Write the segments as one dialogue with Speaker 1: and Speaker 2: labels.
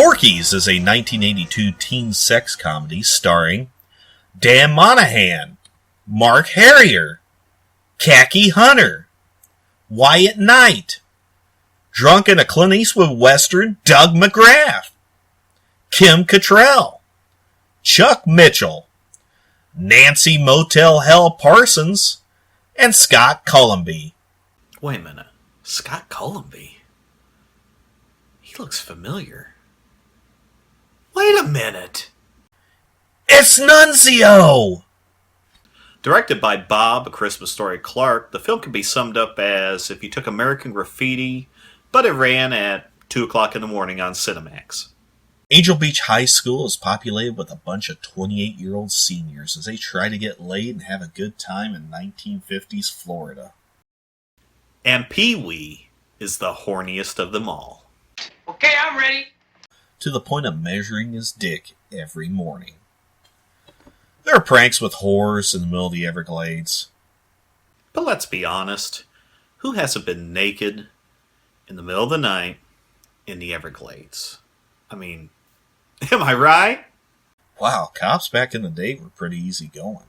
Speaker 1: Porky's is a 1982 teen sex comedy starring Dan Monahan, Mark Herrier, Kaki Hunter, Wyatt Knight, drunk in a Clint Eastwood Western, Doug McGrath, Kim Cattrall, Chuck Mitchell, Nancy Motel Hell Parsons, and Scott Cullenby.
Speaker 2: Wait a minute. Scott Cullenby? He looks familiar. Wait a minute.
Speaker 1: It's Nunzio!
Speaker 2: Directed by Bob A Christmas Story Clark, the film can be summed up as if you took American Graffiti, but it ran at 2 o'clock in the morning on Cinemax.
Speaker 1: Angel Beach High School is populated with a bunch of 28-year-old seniors as they try to get laid and have a good time in 1950s Florida.
Speaker 2: And Pee-wee is the horniest of them all.
Speaker 3: Okay, I'm ready.
Speaker 1: To the point of measuring his dick every morning. There are pranks with whores in the middle of the Everglades.
Speaker 2: But let's be honest, who hasn't been naked in the middle of the night in the Everglades? I mean, am I right?
Speaker 1: Wow, cops back in the day were pretty easy going.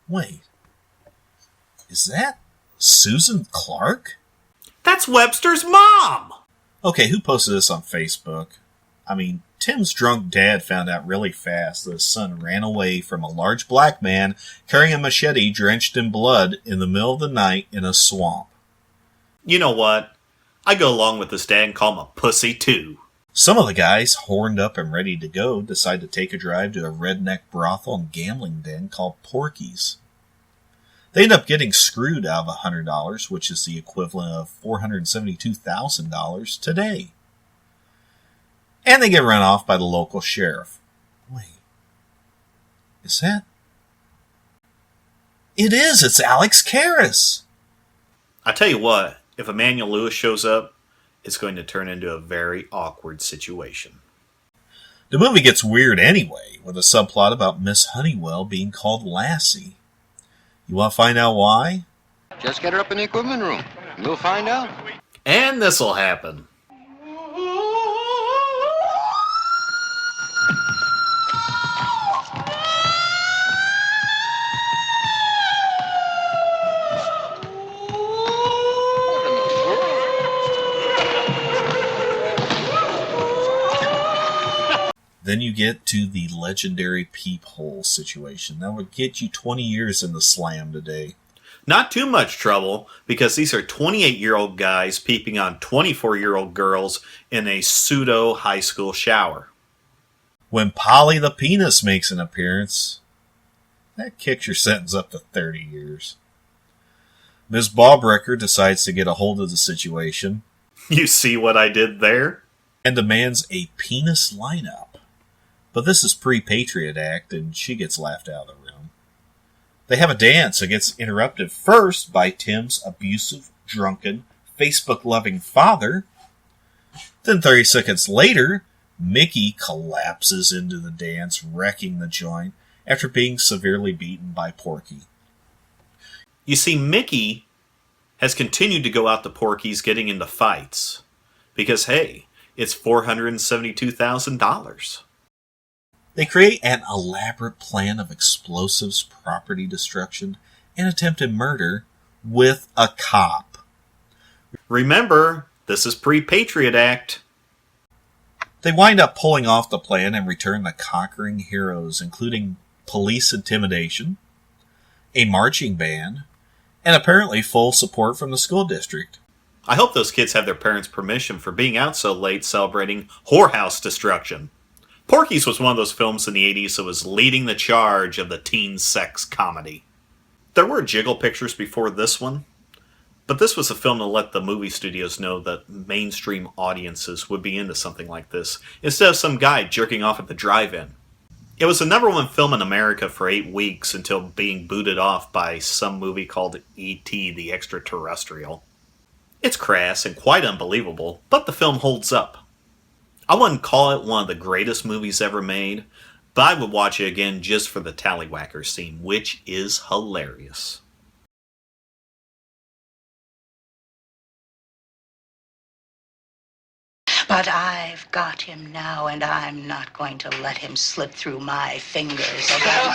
Speaker 1: Wait, is that Susan Clark?
Speaker 2: That's Webster's mom!
Speaker 1: Okay, who posted this on Facebook? I mean, Tim's drunk dad found out really fast that his son ran away from a large black man carrying a machete drenched in blood in the middle of the night in a swamp.
Speaker 2: You know what? I go along with this dad and call him a pussy too.
Speaker 1: Some of the guys, horned up and ready to go, decide to take a drive to a redneck brothel and gambling den called Porky's. They end up getting screwed out of $100, which is the equivalent of $472,000 today. And they get run off by the local sheriff. Wait. Is that... It is! It's Alex Karras!
Speaker 2: I tell you what, if Emmanuel Lewis shows up, it's going to turn into a very awkward situation.
Speaker 1: The movie gets weird anyway, with a subplot about Miss Honeywell being called Lassie. You want to find out why?
Speaker 4: Just get her up in the equipment room, and we'll find out.
Speaker 2: And this'll happen.
Speaker 1: Then you get to the legendary peephole situation. That would get you 20 years in the slam today.
Speaker 2: Not too much trouble, because these are 28-year-old guys peeping on 24-year-old girls in a pseudo-high school shower.
Speaker 1: When Polly the Penis makes an appearance, that kicks your sentence up to 30 years. Ms. Ballbreaker decides to get a hold of the situation.
Speaker 2: You see what I did there?
Speaker 1: And demands a penis lineup. But this is pre-Patriot Act, and she gets laughed out of the room. They have a dance that gets interrupted first by Tim's abusive, drunken, Facebook-loving father. Then 30 seconds later, Mickey collapses into the dance, wrecking the joint after being severely beaten by Porky.
Speaker 2: You see, Mickey has continued to go out to Porky's getting into fights. Because, hey, it's $472,000.
Speaker 1: They create an elaborate plan of explosives, property destruction, and attempted murder with a cop.
Speaker 2: Remember, this is pre-Patriot Act.
Speaker 1: They wind up pulling off the plan and return the conquering heroes, including police intimidation, a marching band, and apparently full support from the school district.
Speaker 2: I hope those kids have their parents' permission for being out so late celebrating whorehouse destruction. Porky's was one of those films in the 80s that was leading the charge of the teen sex comedy. There were jiggle pictures before this one, but this was a film to let the movie studios know that mainstream audiences would be into something like this, instead of some guy jerking off at the drive-in. It was the #1 film in America for 8 weeks until being booted off by some movie called E.T. the Extraterrestrial. It's crass and quite unbelievable, but the film holds up. I wouldn't call it one of the greatest movies ever made, but I would watch it again just for the tallywhacker scene, which is hilarious.
Speaker 3: But I've got him now, and I'm not going to let him slip through my fingers again.